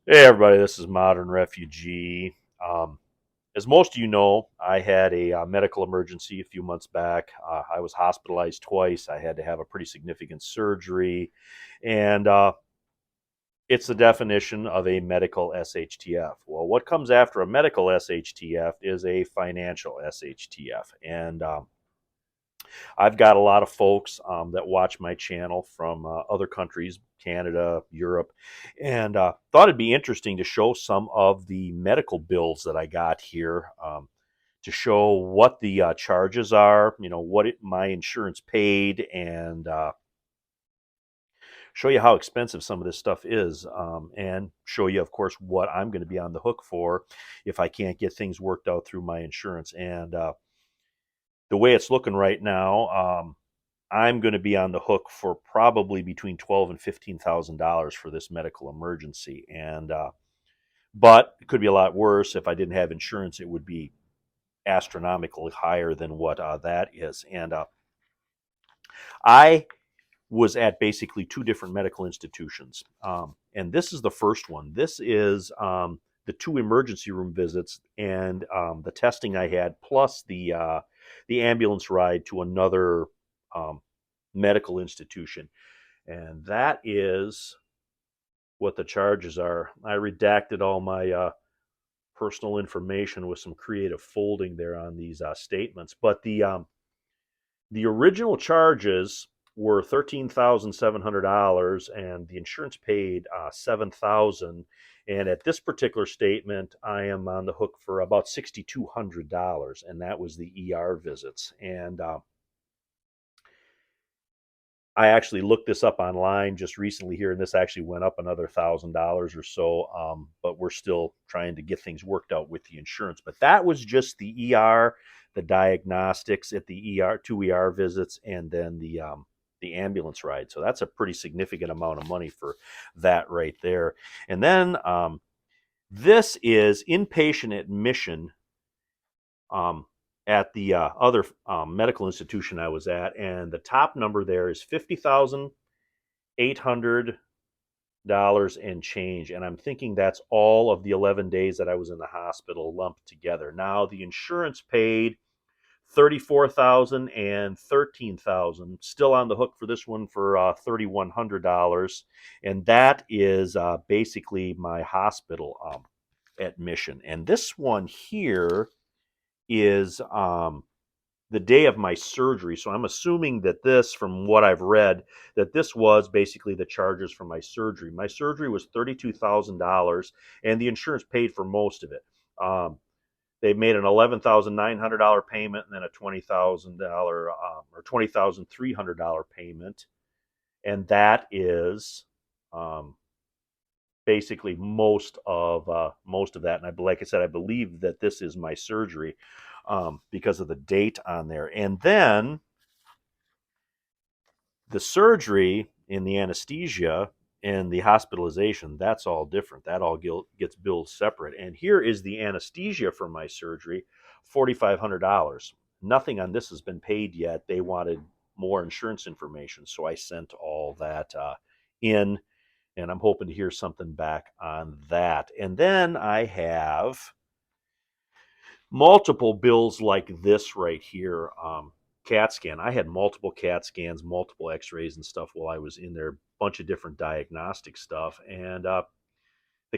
Hey everybody, this is Modern Refugee. As most of you know, I had a medical emergency a few months back. I was hospitalized twice. I had to have a pretty significant surgery, and it's the definition of a medical SHTF. Well, what comes after a medical SHTF is a financial SHTF, and I've got a lot of folks that watch my channel from other countries, Canada, Europe, and thought it'd be interesting to show some of the medical bills that I got here to show what the charges are, what my insurance paid, and show you how expensive some of this stuff is, and show you, of course, what I'm going to be on the hook for if I can't get things worked out through my insurance. And the way it's looking right now, I'm going to be on the hook for probably between $12,000 and $15,000 for this medical emergency, and but it could be a lot worse if I didn't have insurance. It would be astronomically higher than what that is, and I was at basically two different medical institutions, and this is the first one. This is the two emergency room visits and the testing I had, plus the ambulance ride to another um, medical institution. And that is what the charges are. I redacted all my personal information with some creative folding there on these statements. But the original charges were $13,700, and the insurance paid $7,000. And at this particular statement, I am on the hook for about $6,200, and that was the ER visits. And I actually looked this up online just recently here, and this actually went up another $1,000 or so. But we're still trying to get things worked out with the insurance. But that was just the ER, the diagnostics at the ER, two ER visits, and then the ambulance ride. So that's a pretty significant amount of money for that right there. And then this is inpatient admission um, at the other medical institution I was at, and the top number there is 50,800 and change. And I'm thinking that's all of the 11 days that I was in the hospital lumped together. Now the insurance paid 34,000 and 13,000. Still on the hook for this one for $3,100, and that is basically my hospital admission. And this one here is the day of my surgery. So I'm assuming that this, from what I've read, that this was basically the charges for my surgery. My surgery was $32,000, and the insurance paid for most of it. They made an $11,900 payment and then a $20,000 or $20,300 payment, and that is um, basically most of that. And like I said, I believe that this is my surgery because of the date on there. And then the surgery in the anesthesia and the hospitalization, that's all different. That all gets billed separate. And here is the anesthesia for my surgery, $4,500. Nothing on this has been paid yet. They wanted more insurance information, so I sent all that in, and I'm hoping to hear something back on that. And then I have multiple bills like this right here. CAT scan. I had multiple CAT scans, multiple X-rays and stuff while I was in there. Bunch of different diagnostic stuff, and the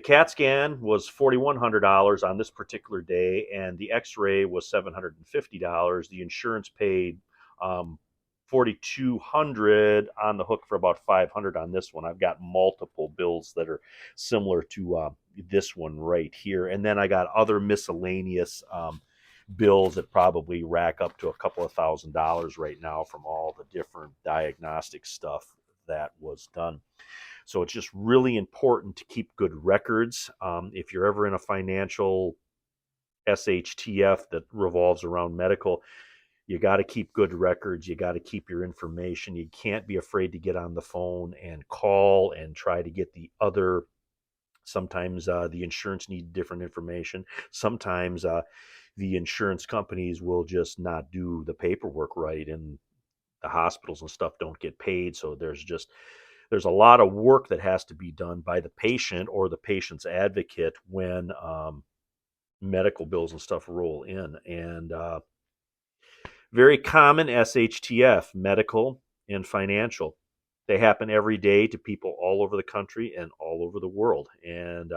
CAT scan was $4,100 on this particular day, and the X-ray was $750. The insurance paid 4,200, on the hook for about 500 on this one. I've got multiple bills that are similar to this one right here, and then I got other miscellaneous bills that probably rack up to a couple of $1,000s right now from all the different diagnostic stuff that was done. So it's just really important to keep good records. If you're ever in a financial SHTF that revolves around medical, you got to keep good records. You got to keep your information. You can't be afraid to get on the phone and call and try to get the other. Sometimes the insurance need different information. Sometimes the insurance companies will just not do the paperwork right, and the hospitals and stuff don't get paid. So there's just there's a lot of work that has to be done by the patient or the patient's advocate when medical bills and stuff roll in. And very common SHTF, medical and financial. They happen every day to people all over the country and all over the world. And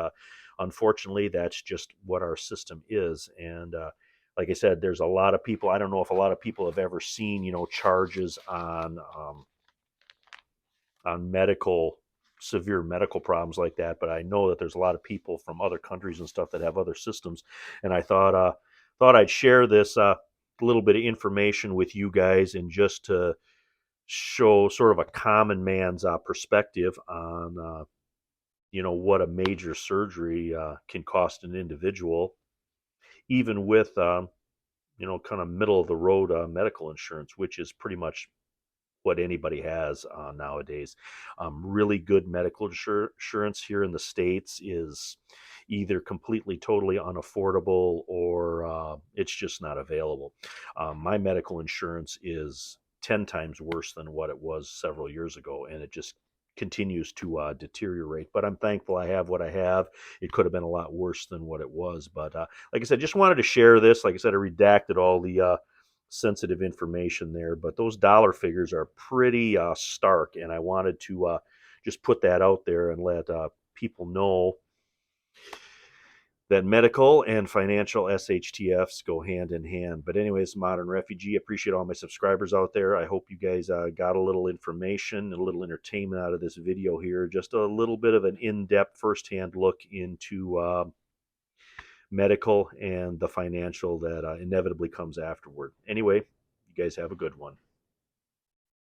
unfortunately, that's just what our system is. And like I said, there's a lot of people. I don't know if a lot of people have ever seen, charges on severe medical problems like that. But I know that there's a lot of people from other countries and stuff that have other systems. And I thought I'd share this little bit of information with you guys, and just to show sort of a common man's perspective on what a major surgery can cost an individual, even with kind of middle of the road medical insurance, which is pretty much what anybody has nowadays. Really good medical insurance here in the States is either completely, totally unaffordable, or it's just not available. My medical insurance is 10 times worse than what it was several years ago, and it just continues to deteriorate. But I'm thankful I have what I have. It could have been a lot worse than what it was. But like I said, just wanted to share this. Like I said, I redacted all the sensitive information there, but those dollar figures are pretty stark, and I wanted to just put that out there and let people know that medical and financial SHTFs go hand in hand. But anyways, Modern Refugee, appreciate all my subscribers out there. I hope you guys got a little information, a little entertainment out of this video here, just a little bit of an in-depth firsthand look into medical and the financial that inevitably comes afterward. Anyway, you guys have a good one.